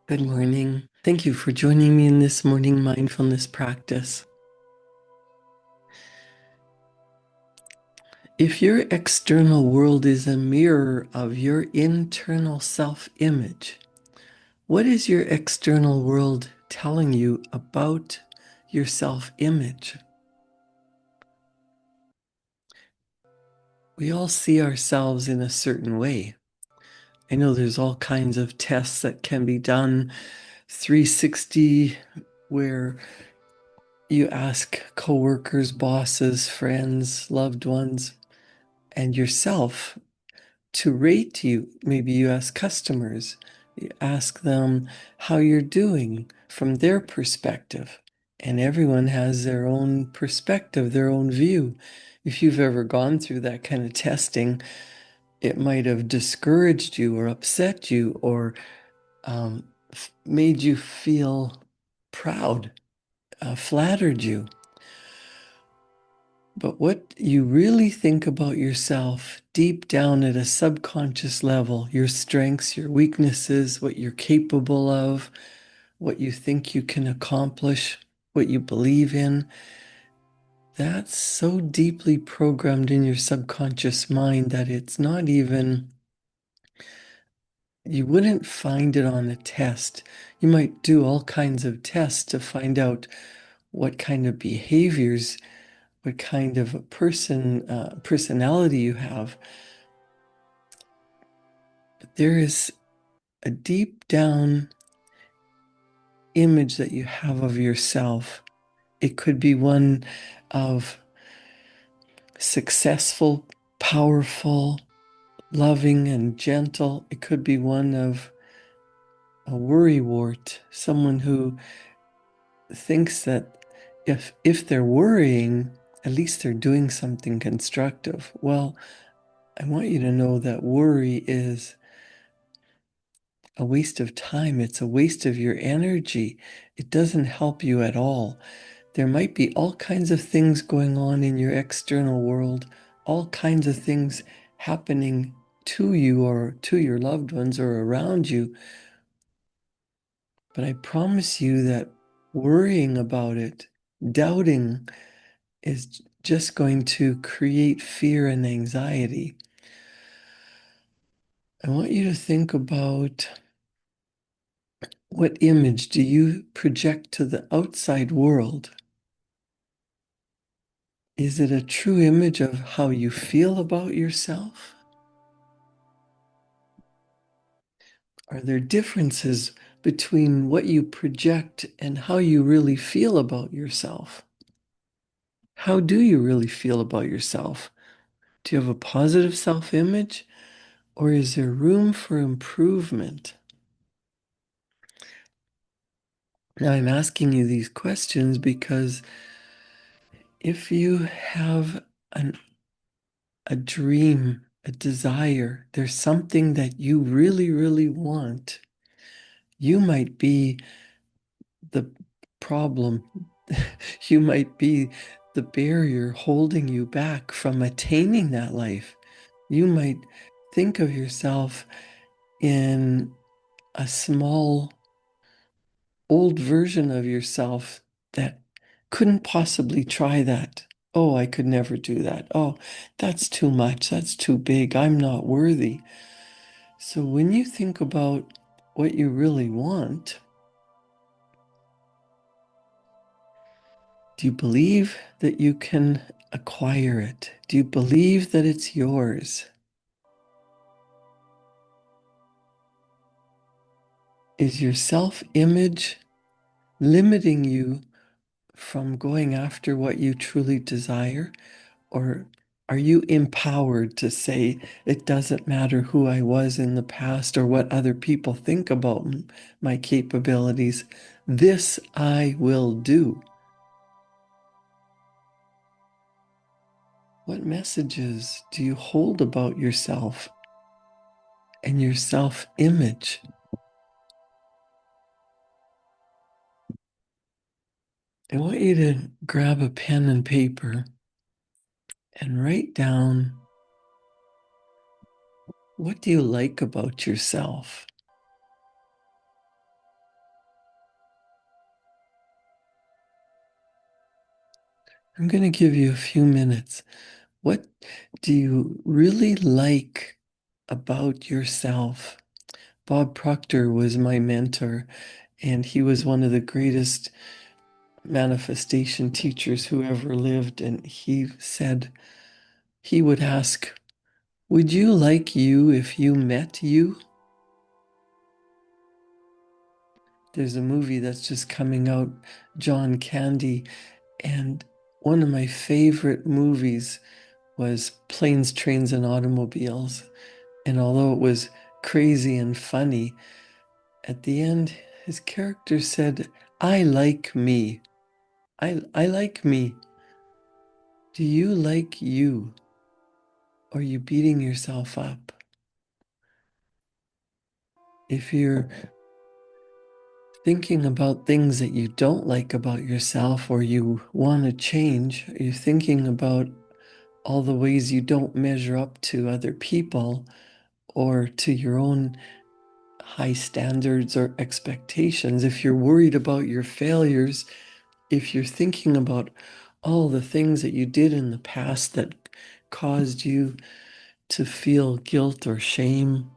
Good morning. Thank you for joining me in this morning mindfulness practice. If your external world is a mirror of your internal self-image, what is your external world telling you about your self-image? We all see ourselves in a certain way. I know there's all kinds of tests that can be done, 360, where you ask coworkers, bosses, friends, loved ones, and yourself to rate you. Maybe you ask customers, you ask them how you're doing from their perspective. And everyone has their own perspective, their own view. If you've ever gone through that kind of testing, it might have discouraged you or upset you or made you feel proud, flattered you. But what you really think about yourself deep down at a subconscious level, your strengths, your weaknesses, what you're capable of, what you think you can accomplish, what you believe in, that's so deeply programmed in your subconscious mind that it's not even, you wouldn't find it on a test. You might do all kinds of tests to find out what kind of behaviors, what kind of a personality you have. There is a deep down image that you have of yourself. It could be one of successful, powerful, loving, and gentle. It could be one of a worrywart, someone who thinks that if they're worrying, at least they're doing something constructive. Well, I want you to know that worry is a waste of time. It's a waste of your energy. It doesn't help you at all. There might be all kinds of things going on in your external world, all kinds of things happening to you or to your loved ones or around you. But I promise you that worrying about it, doubting, is just going to create fear and anxiety. I want you to think about, what image do you project to the outside world? Is it a true image of how you feel about yourself? Are there differences between what you project and how you really feel about yourself? How do you really feel about yourself? Do you have a positive self-image, or is there room for improvement? Now, I'm asking you these questions because if you have a dream, a desire, there's something that you really, really want, you might be the problem. You might be the barrier holding you back from attaining that life. You might think of yourself in a small, old version of yourself that couldn't possibly try that. Oh, I could never do that. Oh, that's too much. That's too big. I'm not worthy. So when you think about what you really want, do you believe that you can acquire it? Do you believe that it's yours? Is your self-image limiting you from going after what you truly desire? Or are you empowered to say, it doesn't matter who I was in the past or what other people think about my capabilities? This I will do. What messages do you hold about yourself and your self-image? I want you to grab a pen and paper and write down, what do you like about yourself? I'm going to give you a few minutes. What do you really like about yourself? Bob Proctor was my mentor, and he was one of the greatest manifestation teachers who ever lived. And he said he would ask, would you like you if you met you? There's a movie that's just coming out, John Candy, and one of my favorite movies was Planes, Trains, and Automobiles. And although it was crazy and funny, at the end, his character said, I like me. I like me. Do you like you? Or are you beating yourself up? If you're thinking about things that you don't like about yourself or you want to change, you're thinking about all the ways you don't measure up to other people or to your own high standards or expectations, if you're worried about your failures, if you're thinking about all the things that you did in the past that caused you to feel guilt or shame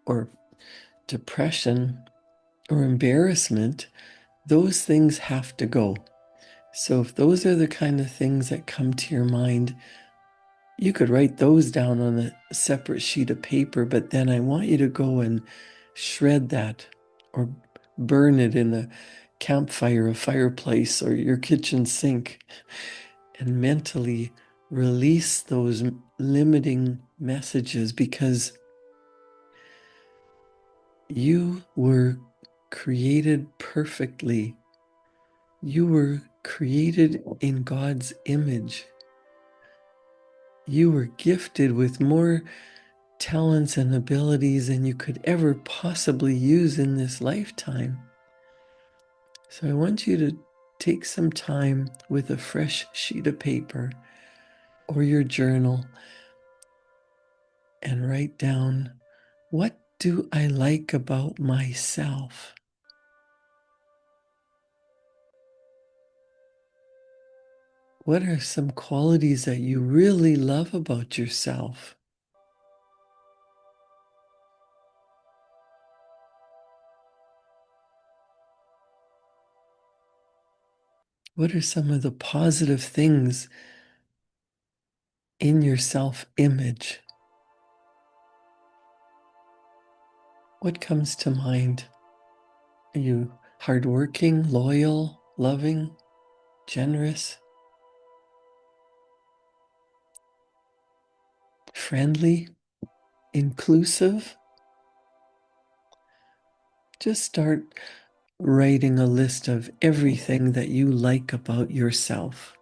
or depression or embarrassment, those things have to go. So if those are the kind of things that come to your mind, you could write those down on a separate sheet of paper, but then I want you to go and shred that or burn it in a campfire, a fireplace, or your kitchen sink, and mentally release those limiting messages, because you were created perfectly. You were created in God's image. You were gifted with more talents and abilities than you could ever possibly use in this lifetime. So I want you to take some time with a fresh sheet of paper or your journal and write down, what do I like about myself? What are some qualities that you really love about yourself? What are some of the positive things in your self-image? What comes to mind? Are you hardworking, loyal, loving, generous, friendly, inclusive? Just start writing a list of everything that you like about yourself.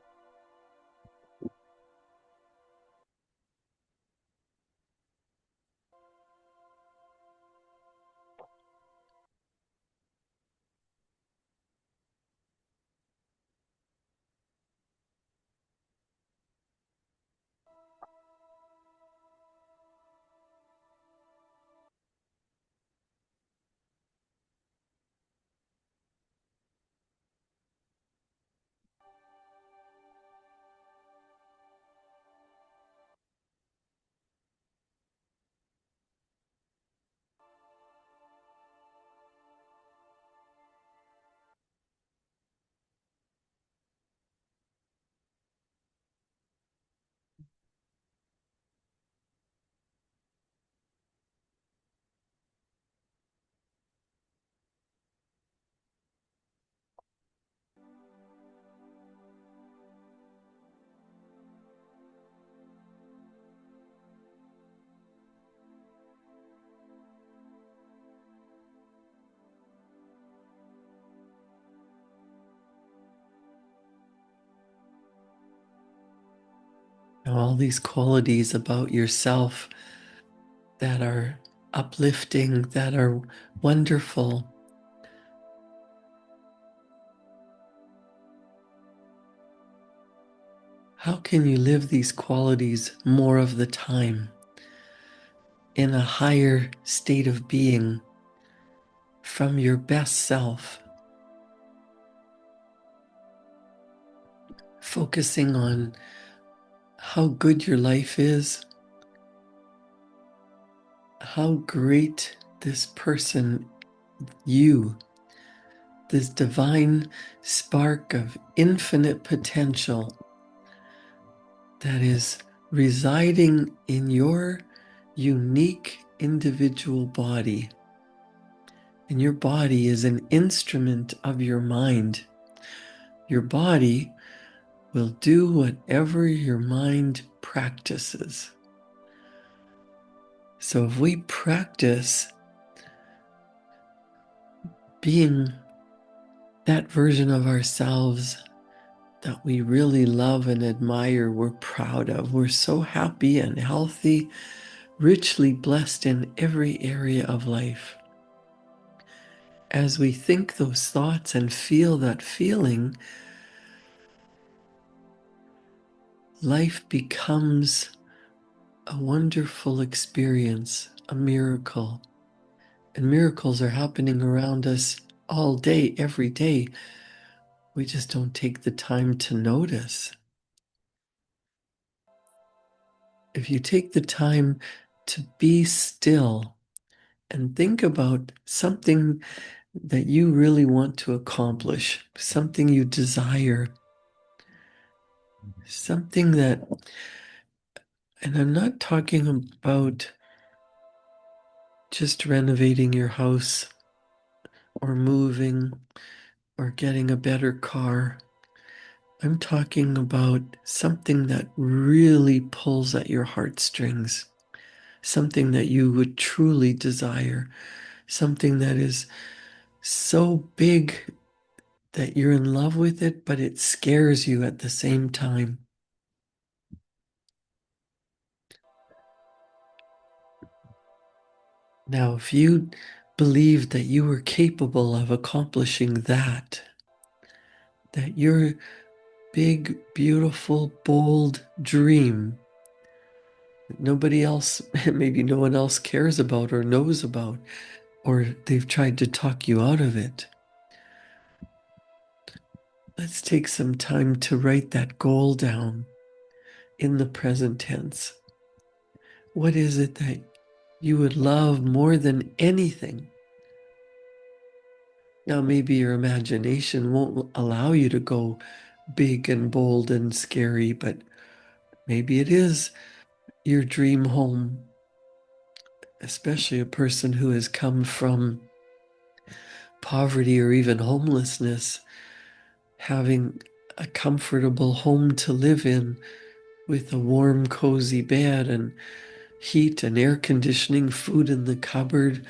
Now, all these qualities about yourself that are uplifting, that are wonderful. How can you live these qualities more of the time in a higher state of being from your best self? focusing on how good your life is, how great this person, you, this divine spark of infinite potential that is residing in your unique individual body. And your body is an instrument of your mind. Your body will do whatever your mind practices. So if we practice being that version of ourselves that we really love and admire, we're proud of, we're so happy and healthy, richly blessed in every area of life. As we think those thoughts and feel that feeling, life becomes a wonderful experience, a miracle. And miracles are happening around us all day, every day. We just don't take the time to notice. If you take the time to be still and think about something that you really want to accomplish, something you desire, something that, and I'm not talking about just renovating your house or moving or getting a better car. I'm talking about something that really pulls at your heartstrings, something that you would truly desire, something that is so big that you're in love with it, but it scares you at the same time. Now, if you believed that you were capable of accomplishing that your big, beautiful, bold dream that nobody else, maybe no one else cares about or knows about, or they've tried to talk you out of it. Let's take some time to write that goal down in the present tense. What is it that you would love more than anything? Now, maybe your imagination won't allow you to go big and bold and scary, but maybe it is your dream home, especially a person who has come from poverty or even homelessness, having a comfortable home to live in with a warm, cozy bed and heat and air conditioning, food in the cupboard,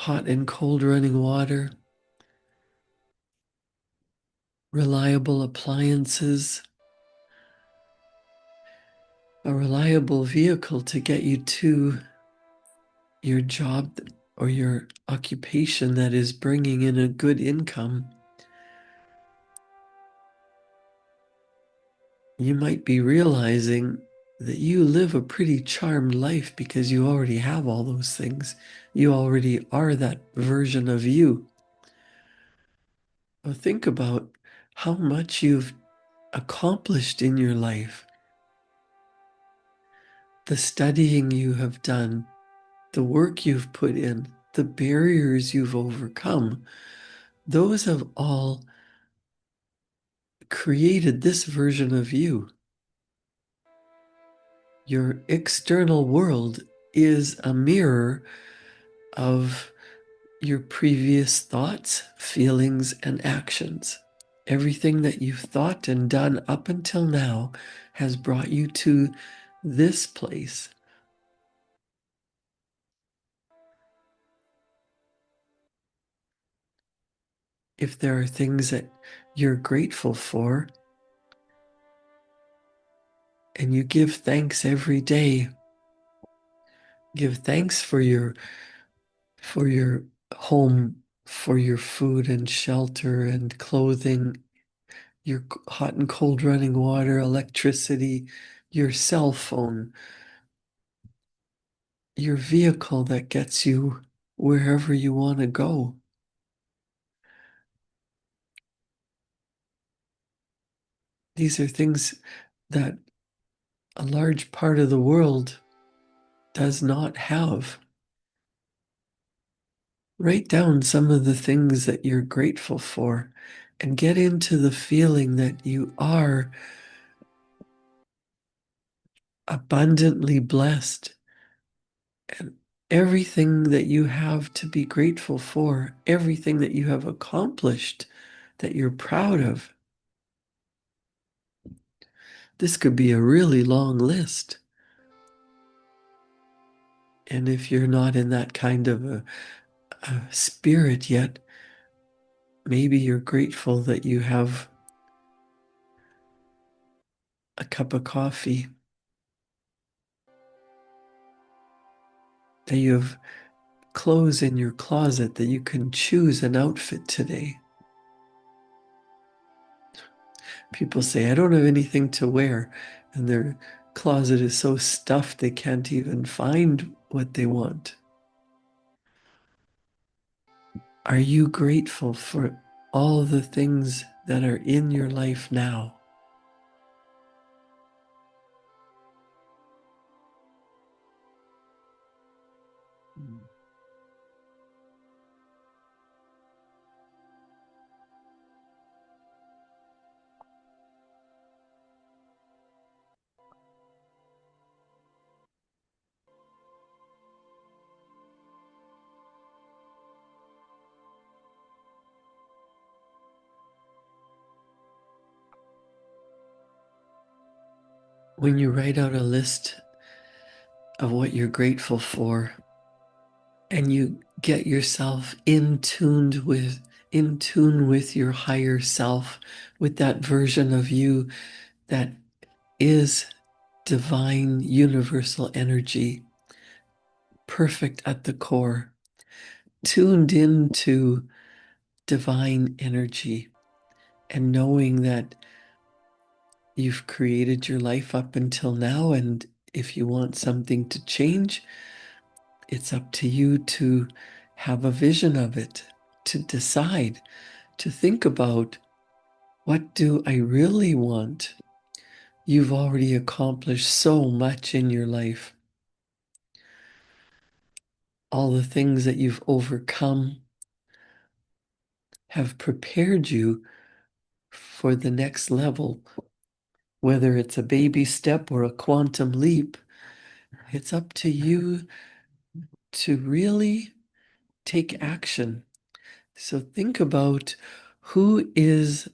hot and cold running water, reliable appliances, a reliable vehicle to get you to your job or your occupation that is bringing in a good income. You might be realizing that you live a pretty charmed life because you already have all those things. You already are that version of you. Well, think about how much you've accomplished in your life, the studying you have done, the work you've put in, the barriers you've overcome. Those have all created this version of you. Your external world is a mirror of your previous thoughts, feelings, and actions. Everything that you've thought and done up until now has brought you to this place. If there are things that you're grateful for, and you give thanks every day, give thanks for your home, for your food and shelter and clothing, your hot and cold running water, electricity, your cell phone, your vehicle that gets you wherever you want to go. These are things that a large part of the world does not have. Write down some of the things that you're grateful for and get into the feeling that you are abundantly blessed and everything that you have to be grateful for, everything that you have accomplished that you're proud of. This could be a really long list. And if you're not in that kind of a spirit yet, maybe you're grateful that you have a cup of coffee, that you have clothes in your closet, that you can choose an outfit today. People say, I don't have anything to wear, and their closet is so stuffed they can't even find what they want. Are you grateful for all the things that are in your life now? When you write out a list of what you're grateful for and you get yourself in tune with your higher self, with that version of you that is divine universal energy, perfect at the core, tuned into divine energy, and knowing that you've created your life up until now, and if you want something to change, it's up to you to have a vision of it, to decide, to think about, what do I really want? You've already accomplished so much in your life. All the things that you've overcome have prepared you for the next level. Whether it's a baby step or a quantum leap, it's up to you to really take action. So think about who is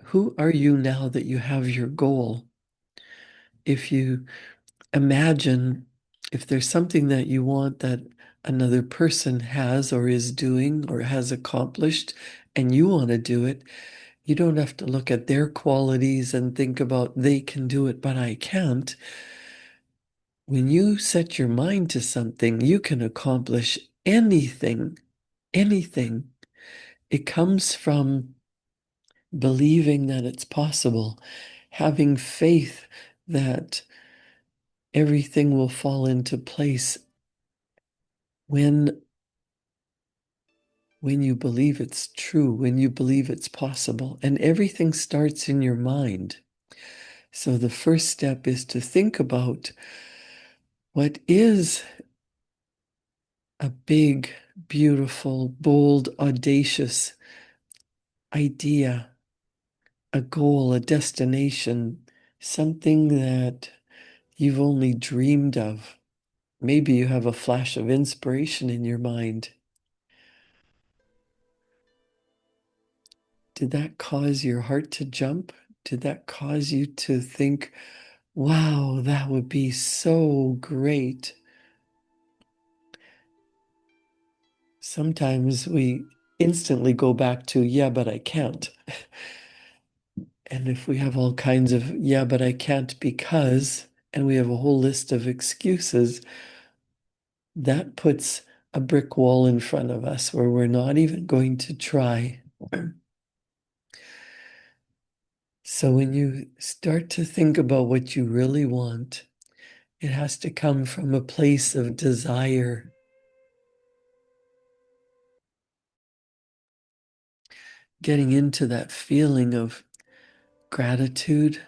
who are you now that you have your goal? If you imagine, if there's something that you want that another person has or is doing or has accomplished and you want to do it, you don't have to look at their qualities and think about they can do it, but I can't. When you set your mind to something, you can accomplish anything, anything. It comes from believing that it's possible, having faith that everything will fall into place when you believe it's true, when you believe it's possible. And everything starts in your mind. So the first step is to think about what is a big, beautiful, bold, audacious idea, a goal, a destination, something that you've only dreamed of. Maybe you have a flash of inspiration in your mind. Did that cause your heart to jump? Did that cause you to think, wow, that would be so great? Sometimes we instantly go back to, yeah, but I can't. And if we have all kinds of, yeah, but I can't because, and we have a whole list of excuses, that puts a brick wall in front of us where we're not even going to try. So when you start to think about what you really want, it has to come from a place of desire. Getting into that feeling of gratitude,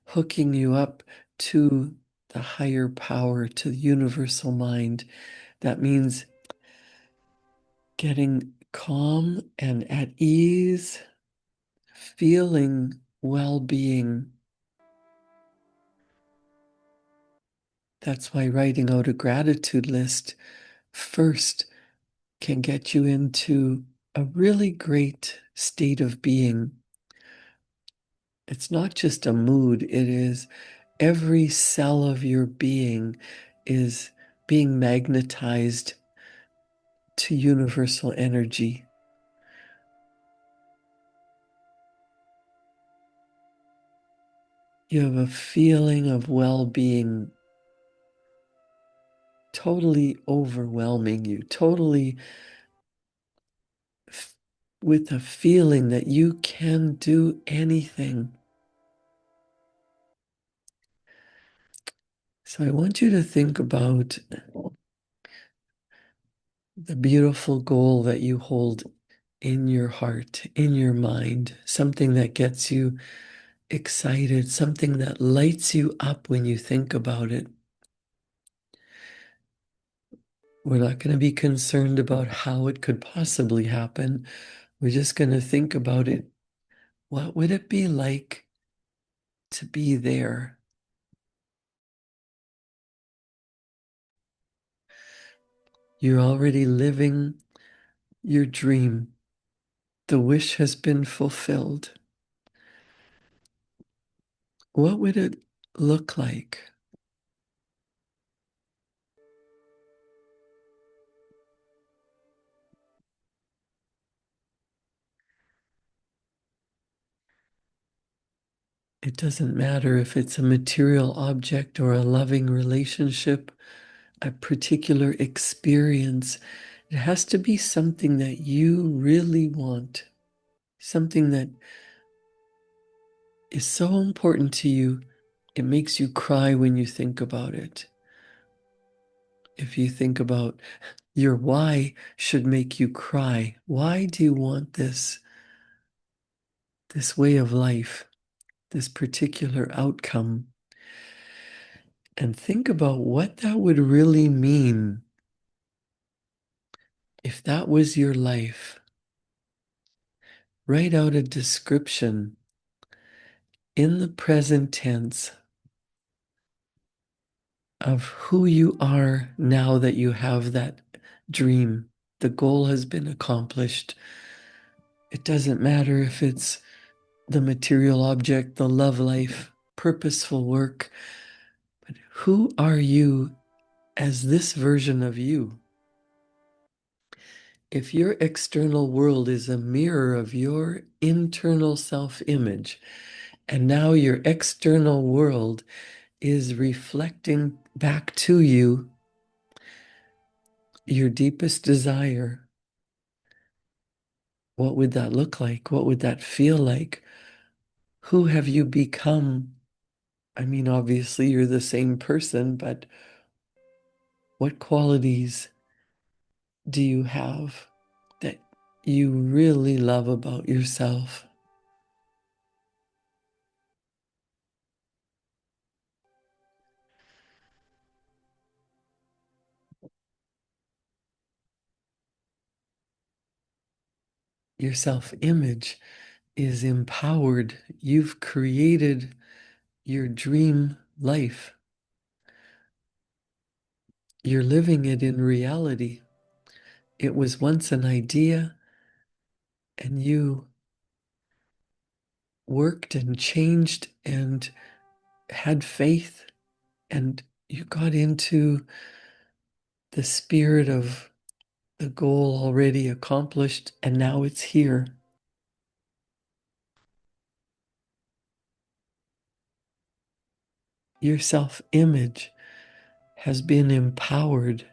hooking you up to the higher power, to the universal mind. That means getting calm and at ease, feeling well-being. That's why writing out a gratitude list first can get you into a really great state of being. It's not just a mood, it is every cell of your being is being magnetized to universal energy. You have a feeling of well-being totally overwhelming you, totally with a feeling that you can do anything. So I want you to think about the beautiful goal that you hold in your heart, in your mind, something that gets you excited, something that lights you up when you think about it. We're not going to be concerned about how it could possibly happen. We're just going to think about it. What would it be like to be there? You're already living your dream. The wish has been fulfilled. What would it look like? It doesn't matter if it's a material object or a loving relationship, a particular experience. It has to be something that you really want, something that is so important to you, it makes you cry when you think about it. If you think about your why should make you cry. Why do you want this way of life, this particular outcome? And think about what that would really mean if that was your life. Write out a description in the present tense of who you are now that you have that dream. The goal has been accomplished. It doesn't matter if it's the material object, the love life, purposeful work, but who are you as this version of you? If your external world is a mirror of your internal self-image, and now your external world is reflecting back to you your deepest desire, what would that look like? What would that feel like? Who have you become? I mean, obviously, you're the same person, but what qualities do you have that you really love about yourself? Your self-image is empowered. You've created your dream life. You're living it in reality. It was once an idea, and you worked and changed and had faith, and you got into the spirit of the goal already accomplished, and now it's here. Your self-image has been empowered.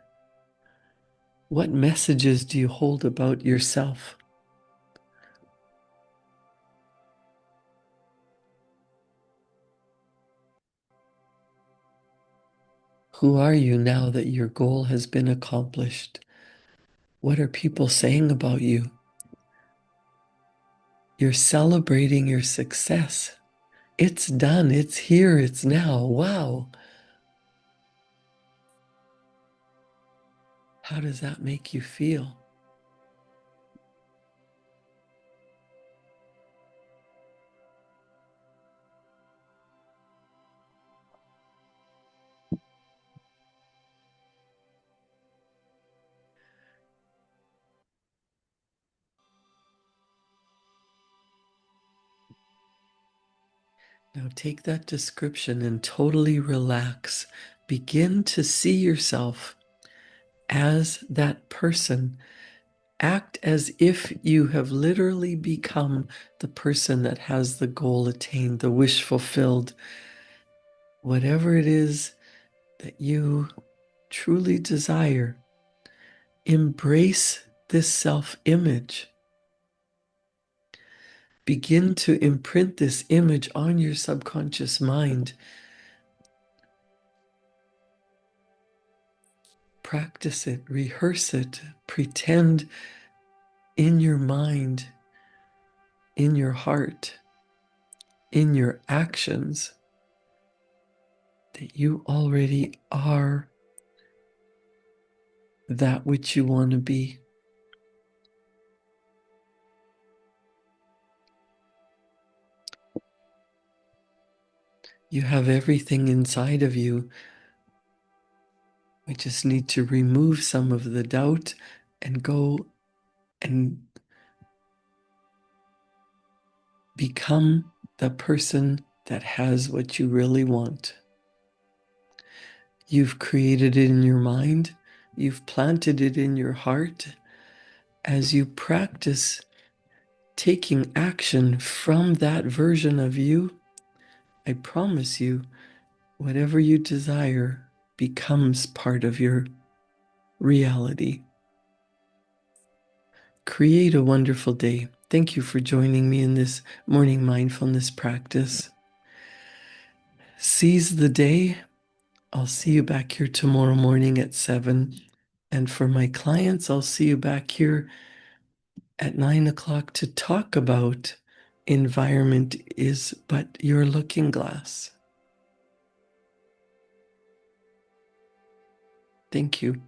What messages do you hold about yourself? Who are you now that your goal has been accomplished? What are people saying about you? You're celebrating your success. It's done. It's here. It's now. Wow. How does that make you feel? Now take that description and totally relax. Begin to see yourself as that person. Act as if you have literally become the person that has the goal attained, the wish fulfilled, whatever it is that you truly desire. Embrace this self-image. Begin to imprint this image on your subconscious mind. Practice it, rehearse it, pretend in your mind, in your heart, in your actions, that you already are that which you want to be. You have everything inside of you. We just need to remove some of the doubt and go and become the person that has what you really want. You've created it in your mind. You've planted it in your heart. As you practice taking action from that version of you, I promise you, whatever you desire becomes part of your reality. Create a wonderful day. Thank you for joining me in this morning mindfulness practice. Seize the day. I'll see you back here tomorrow morning at 7. And for my clients, I'll see you back here at 9 o'clock to talk about environment is but your looking glass. Thank you.